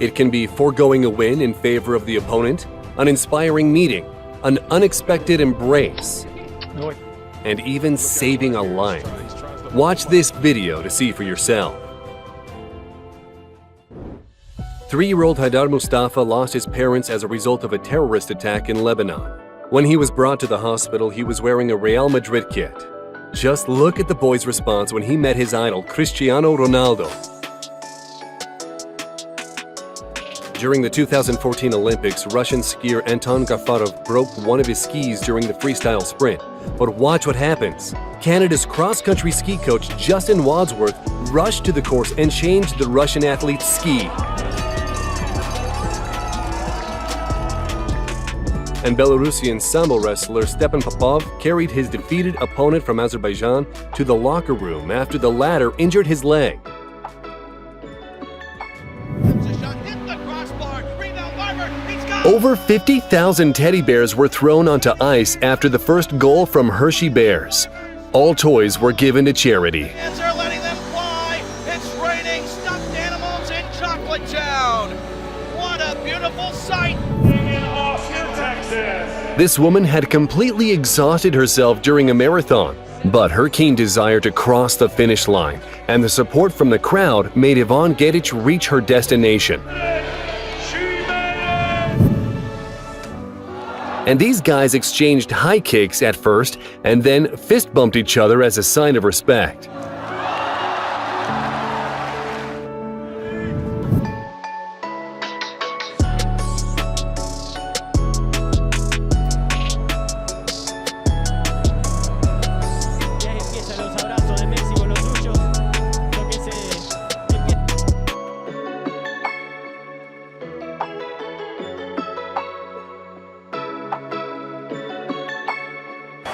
It can be foregoing a win in favor of the opponent, an inspiring meeting, an unexpected embrace, and even saving a life. Watch this video to see for yourself. 3-year-old Haidar Mustafa lost his parents as a result of a terrorist attack in Lebanon. When he was brought to the hospital, he was wearing a Real Madrid kit. Just look at the boy's response when he met his idol, Cristiano Ronaldo. During the 2014 Olympics, Russian skier Anton Gafarov broke one of his skis during the freestyle sprint. But watch what happens. Canada's cross-country ski coach Justin Wadsworth rushed to the course and changed the Russian athlete's ski. And Belarusian sambo wrestler Stepan Popov carried his defeated opponent from Azerbaijan to the locker room after the latter injured his leg. Over 50,000 teddy bears were thrown onto ice after the first goal from Hershey Bears. All toys were given to charity. Fans are letting them fly. It's raining stuffed animals in Chocolate Town. What a beautiful sight. In Austin, Texas. This woman had completely exhausted herself during a marathon, but her keen desire to cross the finish line and the support from the crowd made Yvonne Gedich reach her destination. And these guys exchanged high kicks at first and then fist bumped each other as a sign of respect.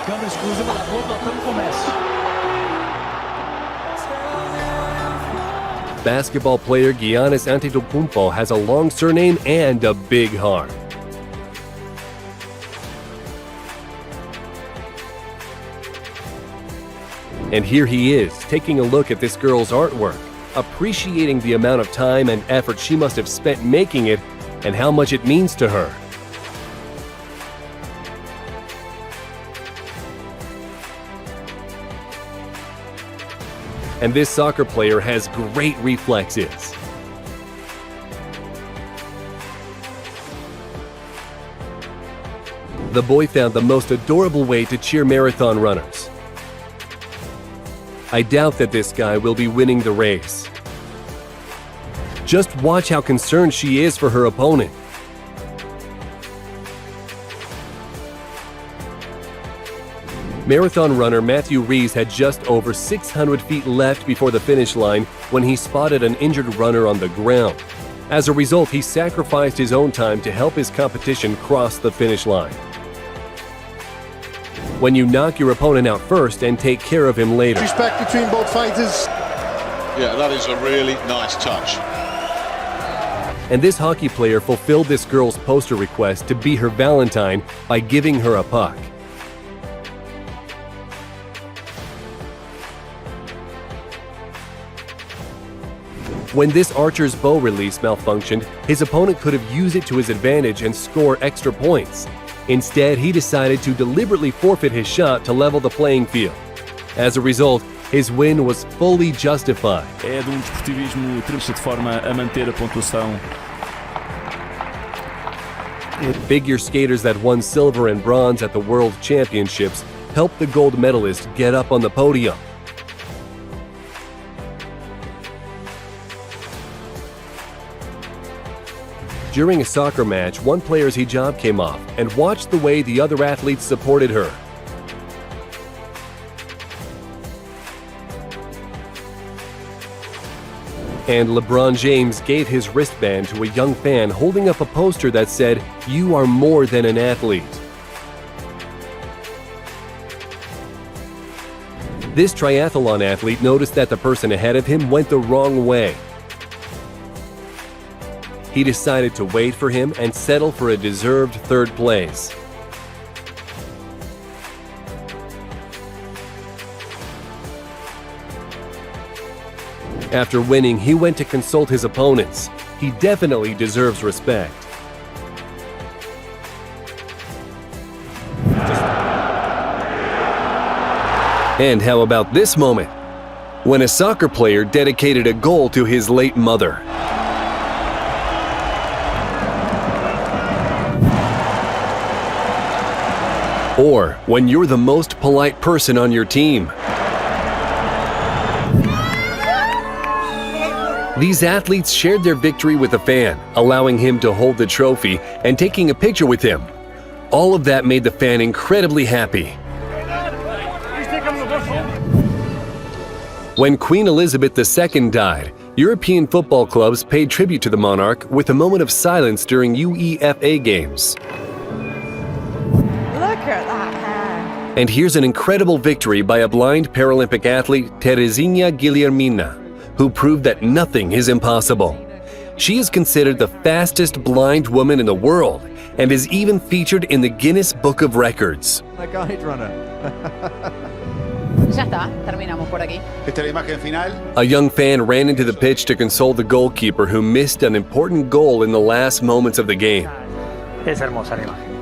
Câmera exclusiva da Globo, Antônio Comércio. Basketball player Giannis Antetokounmpo has a long surname and a big heart. And here he is, taking a look at this girl's artwork, appreciating the amount of time and effort she must have spent making it and how much it means to her. And this soccer player has great reflexes. The boy found the most adorable way to cheer marathon runners. I doubt that this guy will be winning the race. Just watch how concerned she is for her opponent. Marathon runner Matthew Rees had just over 600 feet left before the finish line when he spotted an injured runner on the ground. As a result, he sacrificed his own time to help his competition cross the finish line. When you knock your opponent out first and take care of him later. Respect between both fighters. Yeah, that is a really nice touch. And this hockey player fulfilled this girl's poster request to be her Valentine by giving her a puck. When this archer's bow release malfunctioned, his opponent could have used it to his advantage and score extra points. Instead, he decided to deliberately forfeit his shot to level the playing field. As a result, his win was fully justified. É de desportivismo de forma a manter a pontuação. Figure skaters that won silver and bronze at the World Championships helped the gold medalist get up on the podium. During a soccer match, one player's hijab came off, and watch the way the other athletes supported her. And LeBron James gave his wristband to a young fan holding up a poster that said, "You are more than an athlete." This triathlon athlete noticed that the person ahead of him went the wrong way. He decided to wait for him and settle for a deserved third place. After winning, he went to consult his opponents. he definitely deserves respect. And how about this moment? When a soccer player dedicated a goal to his late mother. Or when you're the most polite person on your team. These athletes shared their victory with a fan, allowing him to hold the trophy and taking a picture with him. All of that made the fan incredibly happy. When Queen Elizabeth II died, European football clubs paid tribute to the monarch with a moment of silence during UEFA games. Look at that hair. And here's an incredible victory by a blind Paralympic athlete, Teresina Guillermina, who proved that nothing is impossible. She is considered the fastest blind woman in the world and is even featured in the Guinness Book of Records. A guide runner. Ya está, terminamos por aquí. Esta es la imagen final. A young fan ran into the pitch to console the goalkeeper who missed an important goal in the last moments of the game. Es hermosa la imagen.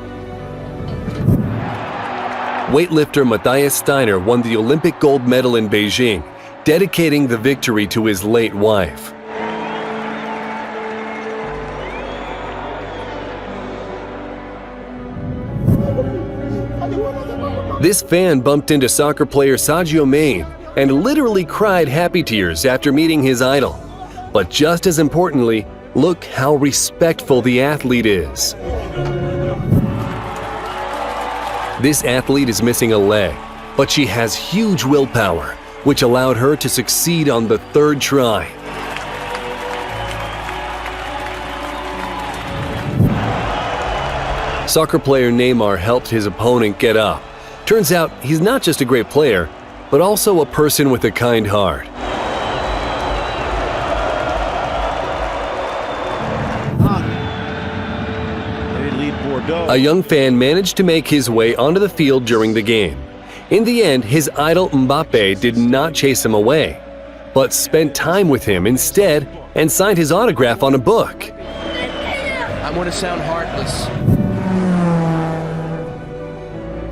Weightlifter Matthias Steiner won the Olympic gold medal in Beijing, dedicating the victory to his late wife. This fan bumped into soccer player Sadio Mane and literally cried happy tears after meeting his idol. But just as importantly, look how respectful the athlete is. This athlete is missing a leg, but she has huge willpower, which allowed her to succeed on the third try. Soccer player Neymar helped his opponent get up. Turns out he's not just a great player, but also a person with a kind heart. A young fan managed to make his way onto the field during the game. In the end, his idol Mbappe did not chase him away, but spent time with him instead and signed his autograph on a book. I want to sound heartless.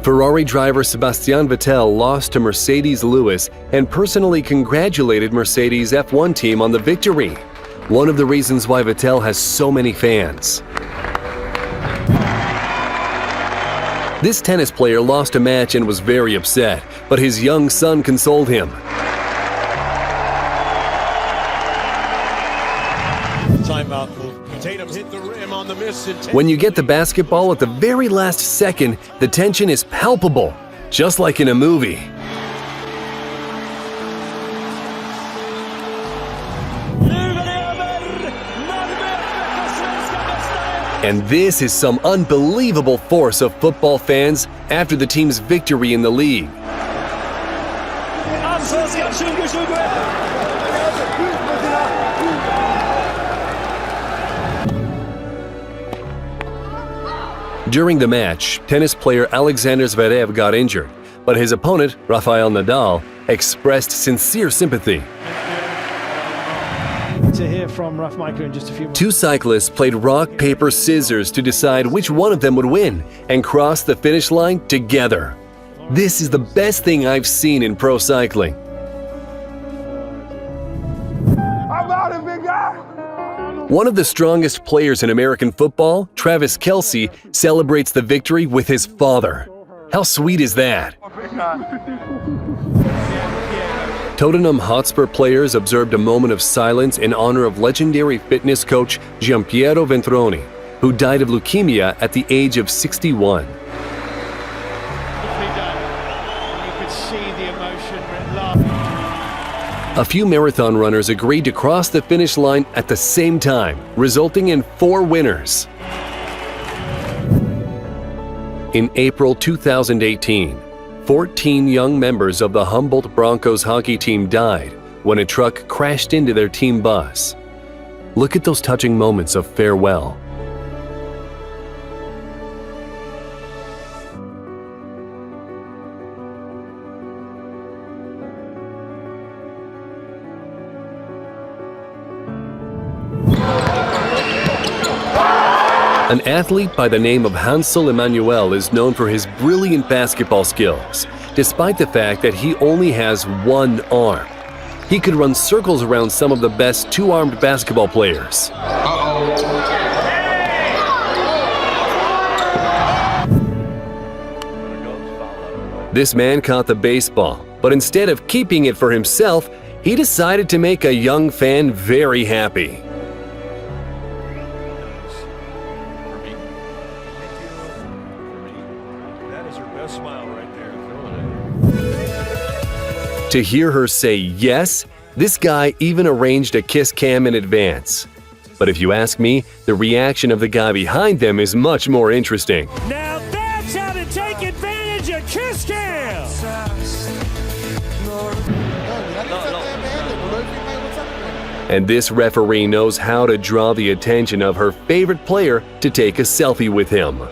Ferrari driver Sebastian Vettel lost to Mercedes Lewis and personally congratulated Mercedes F1 team on the victory. One of the reasons why Vettel has so many fans. This tennis player lost a match and was very upset, but his young son consoled him. Timeout. Tatum hit the rim on the miss. When you get the basketball at the very last second, the tension is palpable, just like in a movie. And this is some unbelievable force of football fans after the team's victory in the league. During the match, tennis player Alexander Zverev got injured, but his opponent, Rafael Nadal, expressed sincere sympathy. To hear from Raf Michael in just a few moments. Two cyclists played rock, paper, scissors to decide which one of them would win and cross the finish line together. This is the best thing I've seen in pro cycling. One of the strongest players in American football, Travis Kelce, celebrates the victory with his father. How sweet is that? Tottenham Hotspur players observed a moment of silence in honor of legendary fitness coach Gianpiero Ventroni, who died of leukemia at the age of 61. A few marathon runners agreed to cross the finish line at the same time, resulting in 4 winners. In April 2018, 14 young members of the Humboldt Broncos hockey team died when a truck crashed into their team bus. Look at those touching moments of farewell. An athlete by the name of Hansel Emanuel is known for his brilliant basketball skills, despite the fact that he only has one arm. He could run circles around some of the best two-armed basketball players. This man caught the baseball, but instead of keeping it for himself, he decided to make a young fan very happy. That is her best smile right there. To hear her say yes, this guy even arranged a kiss cam in advance. But if you ask me, the reaction of the guy behind them is much more interesting. Now that's how to take advantage of kiss cam! And this referee knows how to draw the attention of her favorite player to take a selfie with him.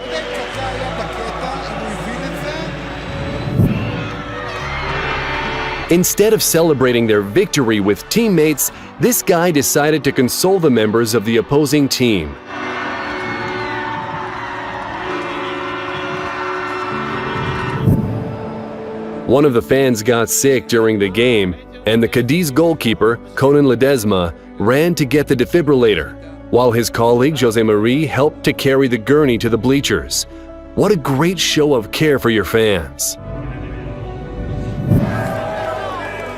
Instead of celebrating their victory with teammates, this guy decided to console the members of the opposing team. One of the fans got sick during the game, and the Cadiz goalkeeper, Conan Ledesma, ran to get the defibrillator, while his colleague Jose Marie helped to carry the gurney to the bleachers. What a great show of care for your fans.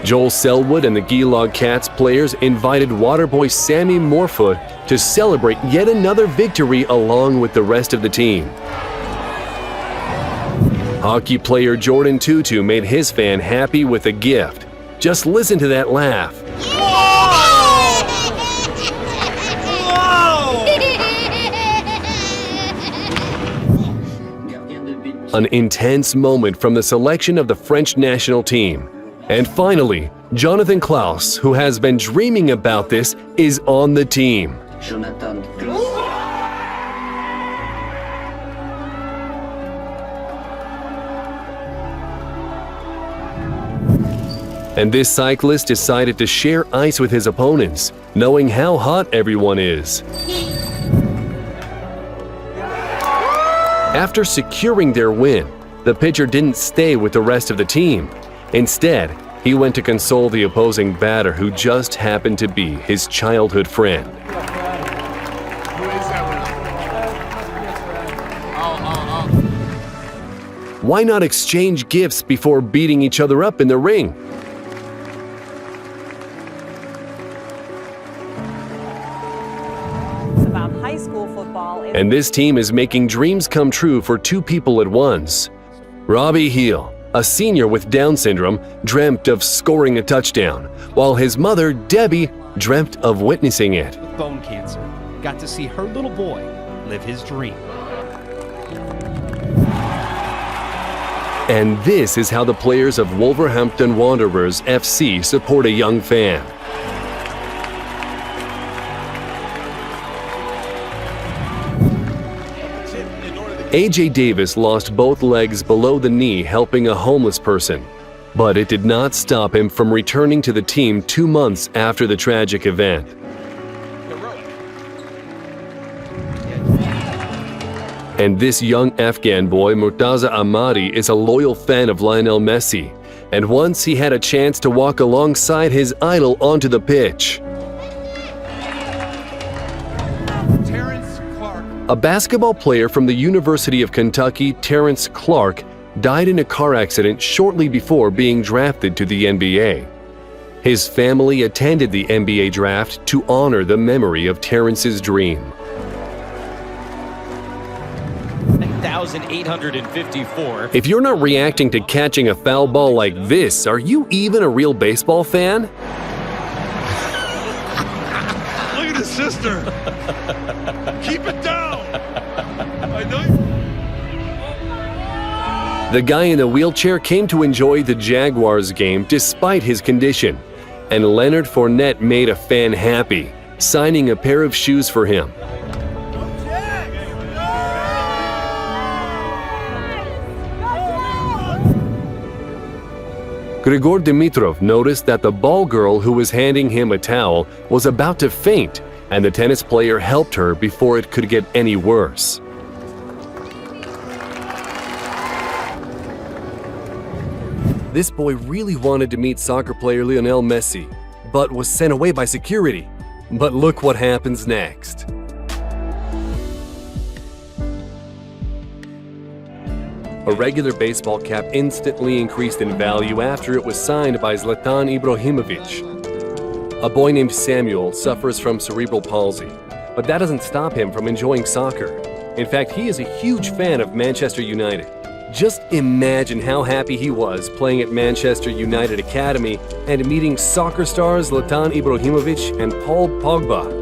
Joel Selwood and the Geelong Cats players invited waterboy Sammy Morefoot to celebrate yet another victory along with the rest of the team. Hockey player Jordan Tutu made his fan happy with a gift. Just listen to that laugh. An intense moment from the selection of the French national team. And finally, Jonathan Klaus, who has been dreaming about this, is on the team. And this cyclist decided to share ice with his opponents, knowing how hot everyone is. After securing their win, the pitcher didn't stay with the rest of the team. Instead, he went to console the opposing batter who just happened to be his childhood friend. Why not exchange gifts before beating each other up in the ring? About high school football. And this team is making dreams come true for two people at once. Robbie Heel, a senior with Down syndrome, dreamt of scoring a touchdown, while his mother, Debbie, dreamt of witnessing it. Bone cancer. Got to see her little boy live his dream. And this is how the players of Wolverhampton Wanderers FC support a young fan. AJ Davis lost both legs below the knee helping a homeless person, but it did not stop him from returning to the team 2 months after the tragic event. And this young Afghan boy, Murtaza Ahmadi, is a loyal fan of Lionel Messi, and once he had a chance to walk alongside his idol onto the pitch. A basketball player from the University of Kentucky, Terrence Clark, died in a car accident shortly before being drafted to the NBA. His family attended the NBA draft to honor the memory of Terrence's dream. 1,854. If you're not reacting to catching a foul ball like this, are you even a real baseball fan? Look at his sister. Keep it down. I know. The guy in the wheelchair came to enjoy the Jaguars game despite his condition, and Leonard Fournette made a fan happy, signing a pair of shoes for him. Grigor Dimitrov noticed that the ball girl who was handing him a towel was about to faint and the tennis player helped her before it could get any worse. This boy really wanted to meet soccer player Lionel Messi, but was sent away by security. But look what happens next. A regular baseball cap instantly increased in value after it was signed by Zlatan Ibrahimovic. A boy named Samuel suffers from cerebral palsy, but that doesn't stop him from enjoying soccer. In fact, he is a huge fan of Manchester United. Just imagine how happy he was playing at Manchester United Academy and meeting soccer stars Zlatan Ibrahimovic and Paul Pogba.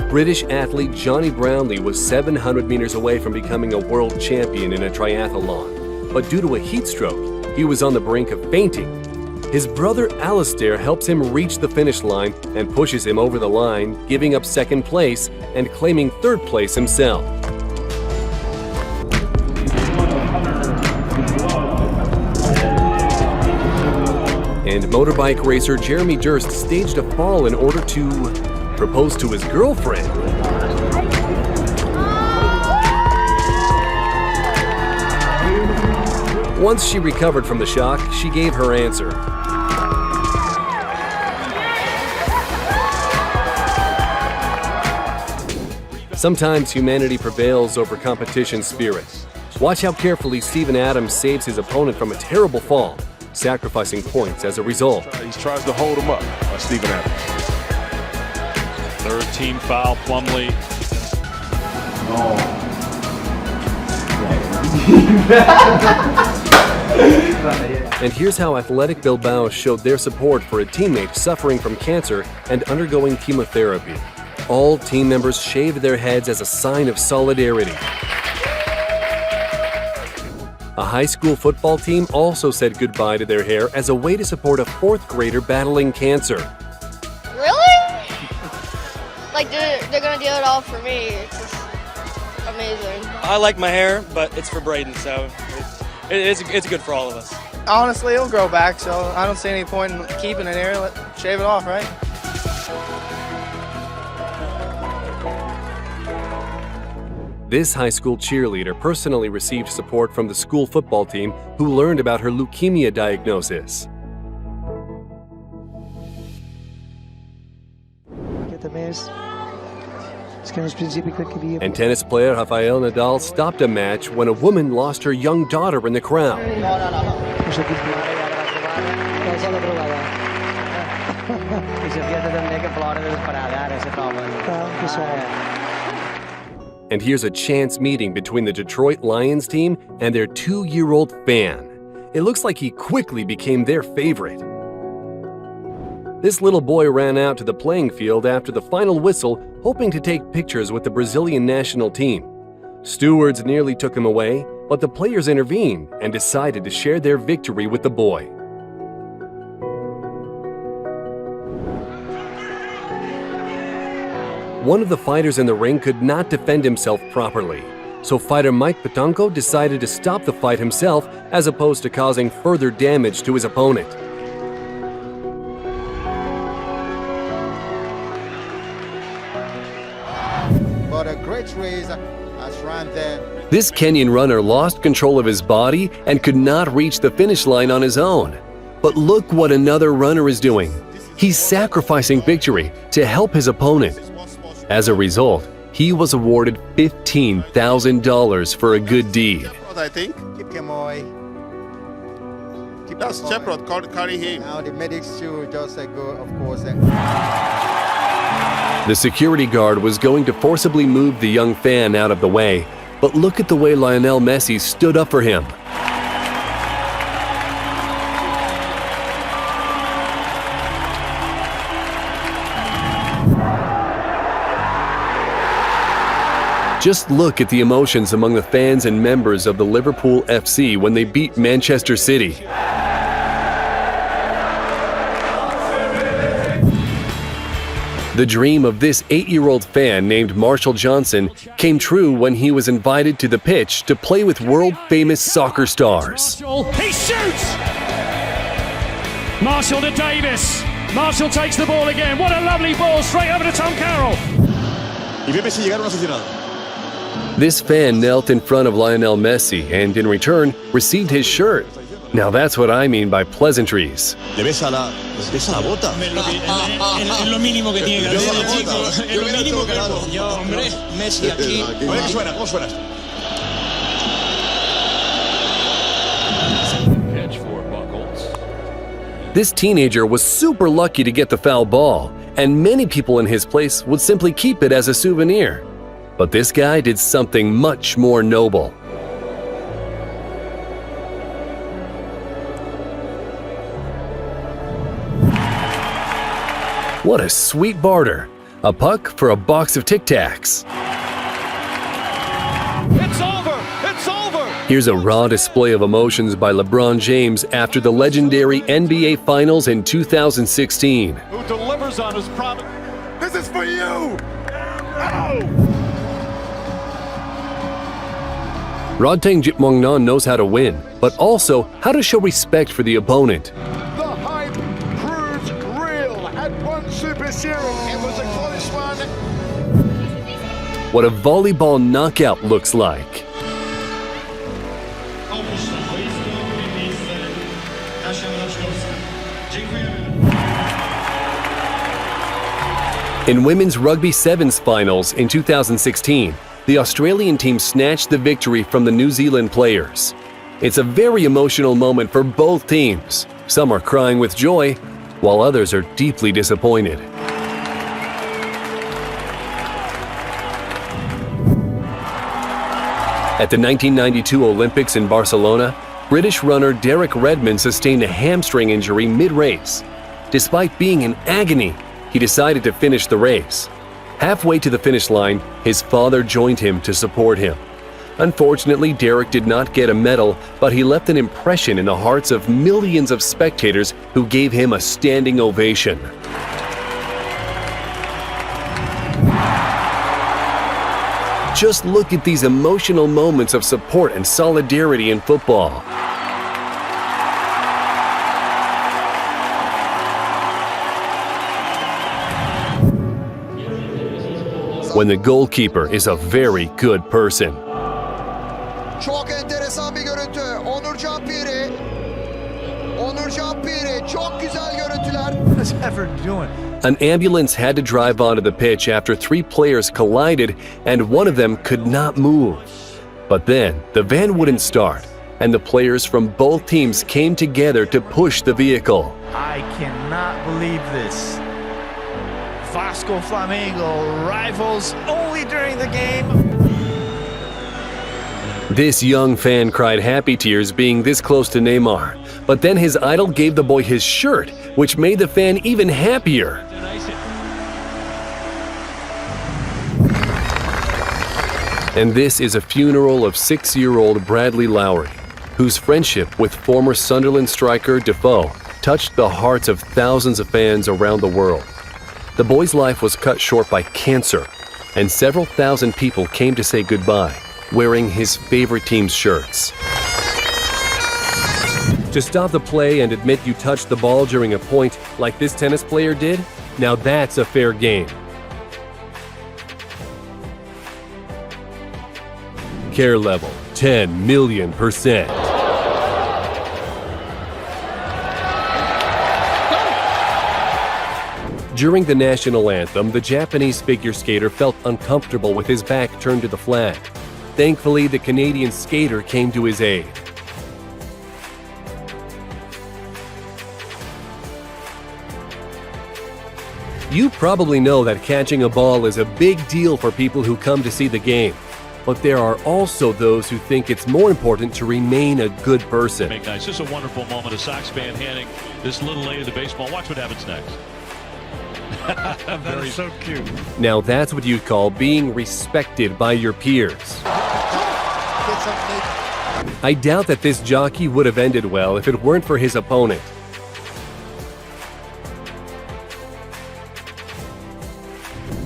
British athlete Johnny Brownlee was 700 meters away from becoming a world champion in a triathlon, but due to a heat stroke, he was on the brink of fainting. His brother Alistair helps him reach the finish line and pushes him over the line, giving up second place and claiming third place himself. And motorbike racer Jeremy Durst staged a fall in order to propose to his girlfriend. Once she recovered from the shock, she gave her answer. Sometimes humanity prevails over competition spirit. Watch how carefully Steven Adams saves his opponent from a terrible fall, sacrificing points as a result. He tries to hold him up, Steven Adams. Third team foul, Plumlee. And here's how Athletic Bilbao showed their support for a teammate suffering from cancer and undergoing chemotherapy. All team members shaved their heads as a sign of solidarity. A high school football team also said goodbye to their hair as a way to support a fourth grader battling cancer. Really? Like they're gonna do it all for me. It's just amazing. I like my hair, but it's for Braden, so it's good for all of us. Honestly, it'll grow back, so I don't see any point in keeping it here. Shave it off, right? This high school cheerleader personally received support from the school football team who learned about her leukemia diagnosis. And tennis player Rafael Nadal stopped a match when a woman lost her young daughter in the crowd. And here's a chance meeting between the Detroit Lions team and their 2-year-old fan. It looks like he quickly became their favorite. This little boy ran out to the playing field after the final whistle, hoping to take pictures with the Brazilian national team. Stewards nearly took him away, but the players intervened and decided to share their victory with the boy. One of the fighters in the ring could not defend himself properly, so fighter Mike Petanco decided to stop the fight himself as opposed to causing further damage to his opponent. But a great race has run there. This Kenyan runner lost control of his body and could not reach the finish line on his own. But look what another runner is doing. He's sacrificing victory to help his opponent. As a result, he was awarded $15,000 for a good deed. What I think? Keep him away. That's Shepherd, carry him. Now the medics should just go, of course. The security guard was going to forcibly move the young fan out of the way, but look at the way Lionel Messi stood up for him. Just look at the emotions among the fans and members of the Liverpool FC when they beat Manchester City. The dream of this 8-year-old fan named Marshall Johnson came true when he was invited to the pitch to play with world-famous soccer stars. He shoots! Marshall to Davis. Marshall takes the ball again. What a lovely ball straight over to Tom Carroll. Y ve Messi llegar a un aficionado. This fan knelt in front of Lionel Messi and, in return, received his shirt. Now that's what I mean by pleasantries. ¿Le besa la bota? Es lo mínimo que tiene que hacer el chico. Es lo mínimo que hago. Yo, hombre, Messi aquí. A ver qué suena, ¿cómo suena esto? This teenager was super lucky to get the foul ball, and many people in his place would simply keep it as a souvenir. But this guy did something much more noble. What a sweet barter. A puck for a box of Tic Tacs. It's over! It's over! Here's a raw display of emotions by LeBron James after the legendary NBA Finals in 2016. Who delivers on his promise? This is for you! Oh! Rodtang Jitmongnon knows how to win, but also how to show respect for the opponent. The hype proved real at one Super Series. It was a close one. What a volleyball knockout looks like. In women's rugby sevens finals in 2016, the Australian team snatched the victory from the New Zealand players. It's a very emotional moment for both teams. Some are crying with joy, while others are deeply disappointed. At the 1992 Olympics in Barcelona, British runner Derek Redmond sustained a hamstring injury mid-race. Despite being in agony, he decided to finish the race. Halfway to the finish line, his father joined him to support him. Unfortunately, Derek did not get a medal, but he left an impression in the hearts of millions of spectators who gave him a standing ovation. Just look at these emotional moments of support and solidarity in football. When the goalkeeper is a very good person. Çok enteresan bir görüntü. Onurcan Piri. Onurcan Piri. Çok güzel görüntüler. What is Everett doing? An ambulance had to drive onto the pitch after three players collided and one of them could not move. But then the van wouldn't start, and the players from both teams came together to push the vehicle. I cannot believe this. Vasco Flamengo rivals only during the game. This young fan cried happy tears being this close to Neymar, but then his idol gave the boy his shirt, which made the fan even happier. And this is a funeral of 6-year-old Bradley Lowry, whose friendship with former Sunderland striker Defoe touched the hearts of thousands of fans around the world. The boy's life was cut short by cancer, and several thousand people came to say goodbye, wearing his favorite team's shirts. To stop the play and admit you touched the ball during a point like this tennis player did, now that's a fair game. Care level, 10 million%. During the national anthem, the Japanese figure skater felt uncomfortable with his back turned to the flag. Thankfully, the Canadian skater came to his aid. You probably know that catching a ball is a big deal for people who come to see the game. But there are also those who think it's more important to remain a good person. Nice. This is a wonderful moment. A Sox fan handing this little lady the baseball. Watch what happens next. That is so cute. Now that's what you'd call being respected by your peers. I doubt that this jockey would have ended well if it weren't for his opponent.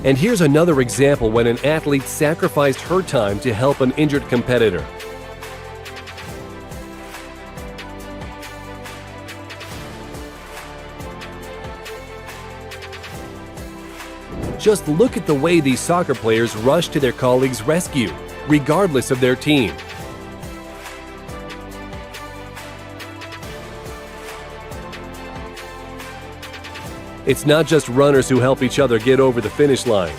And here's another example when an athlete sacrificed her time to help an injured competitor. Just look at the way these soccer players rush to their colleagues' rescue, regardless of their team. It's not just runners who help each other get over the finish line.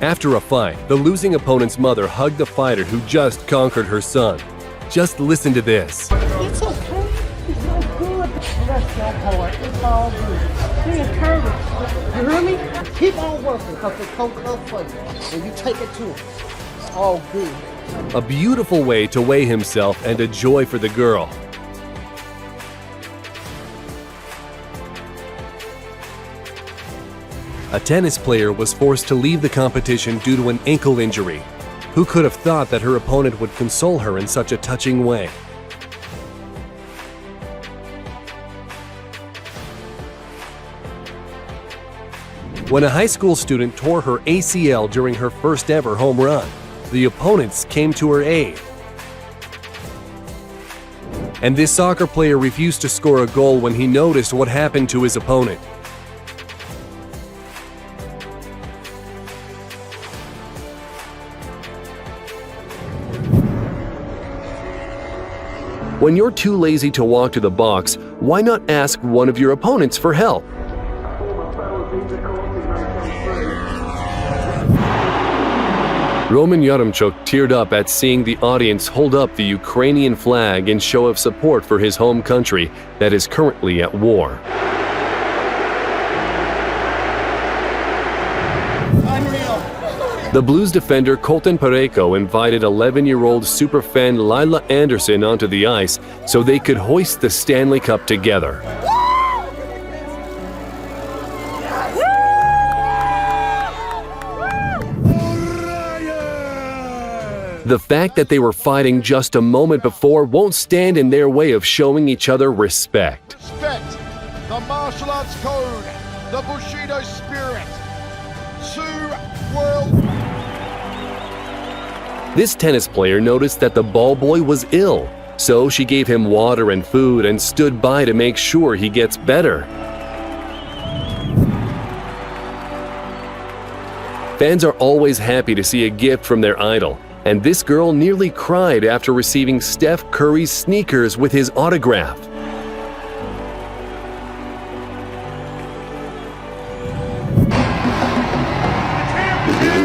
After a fight, the losing opponent's mother hugged the fighter who just conquered her son. Just listen to this. It's okay. It's all good. Let's go, boy. It's all good. Be encouraged. You hear me? Keep on working because the coach will for you. And you take it to him. It's all good. A beautiful way to weigh himself and a joy for the girl. A tennis player was forced to leave the competition due to an ankle injury. Who could have thought that her opponent would console her in such a touching way? When a high school student tore her ACL during her first ever home run, the opponents came to her aid. And this soccer player refused to score a goal when he noticed what happened to his opponent. When you're too lazy to walk to the box, why not ask one of your opponents for help? Roman Yaremchuk teared up at seeing the audience hold up the Ukrainian flag in show of support for his home country that is currently at war. The Blues defender Colton Parayko invited 11-year-old superfan Lila Anderson onto the ice so they could hoist the Stanley Cup together. The fact that they were fighting just a moment before won't stand in their way of showing each other respect. Respect the martial arts code, the Bushido spirit. This tennis player noticed that the ball boy was ill, so she gave him water and food and stood by to make sure he gets better. Fans are always happy to see a gift from their idol, and this girl nearly cried after receiving Steph Curry's sneakers with his autograph.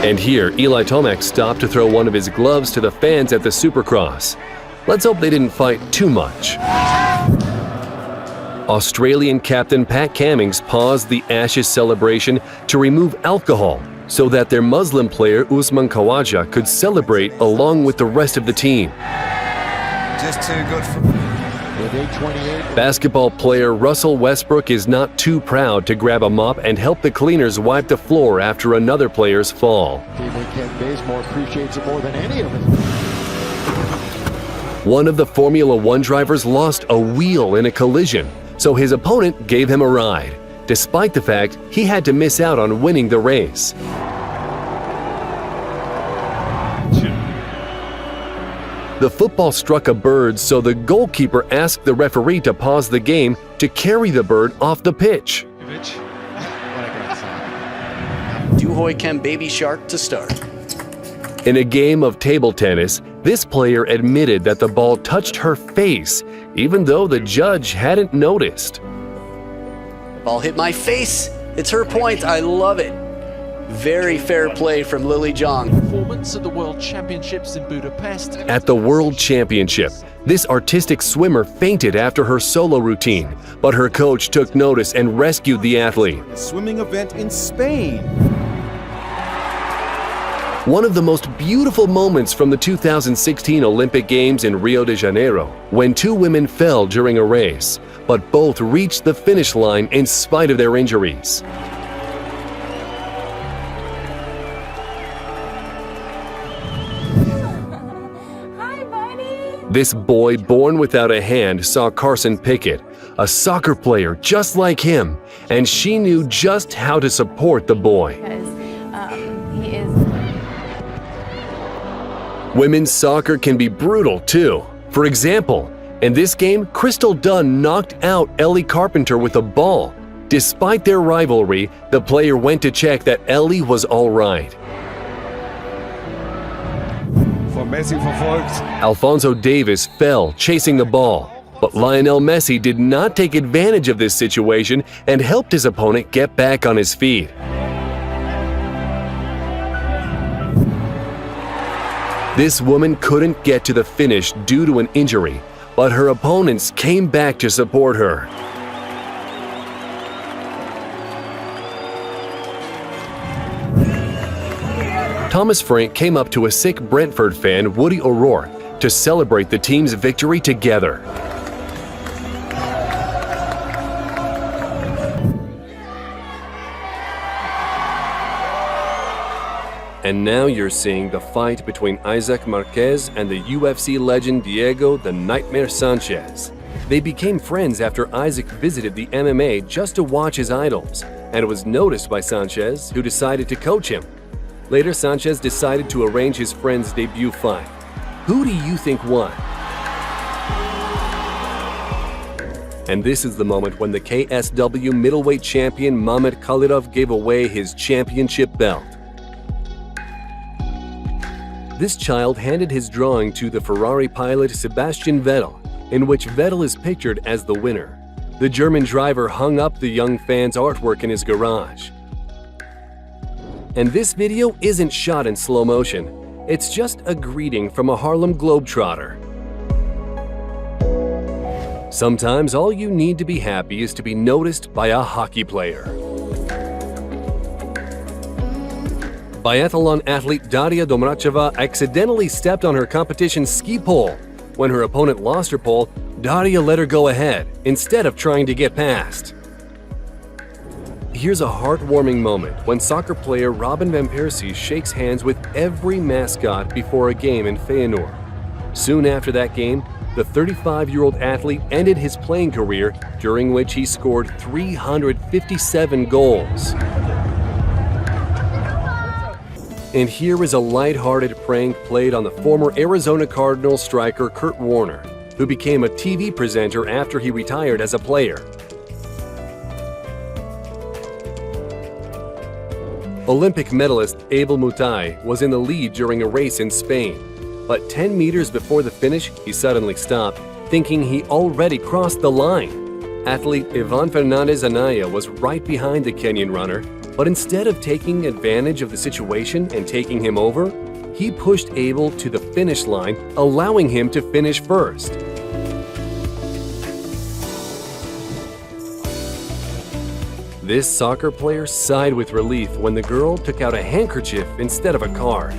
And here, Eli Tomac stopped to throw one of his gloves to the fans at the Supercross. Let's hope they didn't fight too much. Australian captain Pat Cummings paused the Ashes celebration to remove alcohol so that their Muslim player Usman Khawaja could celebrate along with the rest of the team. Just too good for... Basketball player Russell Westbrook is not too proud to grab a mop and help the cleaners wipe the floor after another player's fall. Ken Bazemore appreciates it more than any of us. One of the Formula One drivers lost a wheel in a collision, so his opponent gave him a ride, despite the fact he had to miss out on winning the race. The football struck a bird, so the goalkeeper asked the referee to pause the game to carry the bird off the pitch. Duhoy Kem Baby Shark to start. In a game of table tennis, this player admitted that the ball touched her face, even though the judge hadn't noticed. Ball hit my face. It's her point. I love it. Very fair play from Lily Zhang. Performance at the World Championships in Budapest. At the World Championship, this artistic swimmer fainted after her solo routine, but her coach took notice and rescued the athlete. A swimming event in Spain. One of the most beautiful moments from the 2016 Olympic Games in Rio de Janeiro, when two women fell during a race, but both reached the finish line in spite of their injuries. This boy born without a hand saw Carson Pickett, a soccer player just like him, and she knew just how to support the boy. He is. Women's soccer can be brutal too. For example, in this game, Crystal Dunn knocked out Ellie Carpenter with a ball. Despite their rivalry, the player went to check that Ellie was all right. Von Messi verfolgt. Alphonso Davies fell chasing the ball, but Lionel Messi did not take advantage of this situation and helped his opponent get back on his feet. This woman couldn't get to the finish due to an injury, but her opponents came back to support her. Thomas Frank came up to a sick Brentford fan, Woody O'Rourke, to celebrate the team's victory together. And now you're seeing the fight between Isaac Marquez and the UFC legend Diego "The Nightmare" Sanchez. They became friends after Isaac visited the MMA just to watch his idols, and it was noticed by Sanchez, who decided to coach him. Later, Sanchez decided to arrange his friend's debut fight. Who do you think won? And this is the moment when the KSW middleweight champion Mamed Khalidov gave away his championship belt. This child handed his drawing to the Ferrari pilot Sebastian Vettel, in which Vettel is pictured as the winner. The German driver hung up the young fan's artwork in his garage. And this video isn't shot in slow motion. It's just a greeting from a Harlem Globetrotter. Sometimes all you need to be happy is to be noticed by a hockey player. Biathlon athlete Daria Domracheva accidentally stepped on her competition's ski pole. When her opponent lost her pole, Daria let her go ahead instead of trying to get past. Here's a heartwarming moment when soccer player Robin van Persie shakes hands with every mascot before a game in Feyenoord. Soon after that game, the 35-year-old athlete ended his playing career, during which he scored 357 goals. And here is a lighthearted prank played on the former Arizona Cardinals striker Kurt Warner, who became a TV presenter after he retired as a player. Olympic medalist Abel Mutai was in the lead during a race in Spain, but 10 meters before the finish, he suddenly stopped, thinking he already crossed the line. Athlete Ivan Fernandez Anaya was right behind the Kenyan runner, but instead of taking advantage of the situation and taking him over, he pushed Abel to the finish line, allowing him to finish first. This soccer player sighed with relief when the girl took out a handkerchief instead of a card.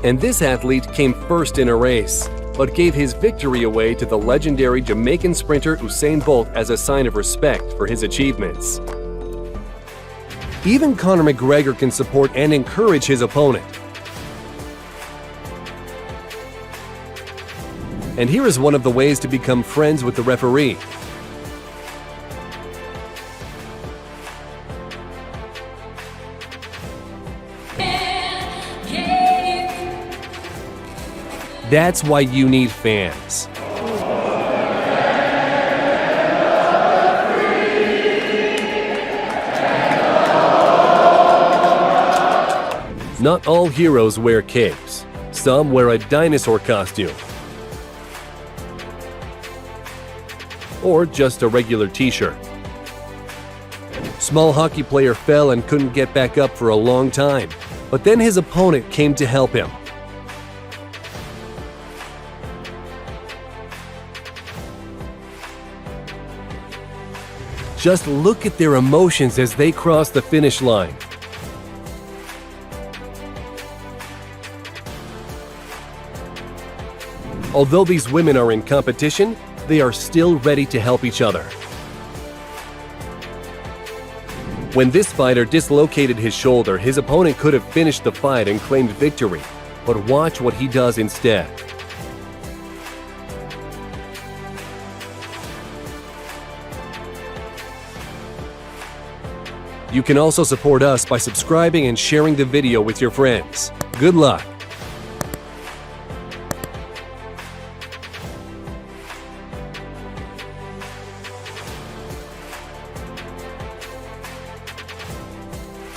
And this athlete came first in a race, but gave his victory away to the legendary Jamaican sprinter Usain Bolt as a sign of respect for his achievements. Even Conor McGregor can support and encourage his opponent. And here is one of the ways to become friends with the referee. That's why you need fans. Not all heroes wear capes. Some wear a dinosaur costume. Or just a regular t-shirt. Small hockey player fell and couldn't get back up for a long time, but then his opponent came to help him. Just look at their emotions as they cross the finish line. Although these women are in competition, they are still ready to help each other. When this fighter dislocated his shoulder, his opponent could have finished the fight and claimed victory, but watch what he does instead. You can also support us by subscribing and sharing the video with your friends. Good luck!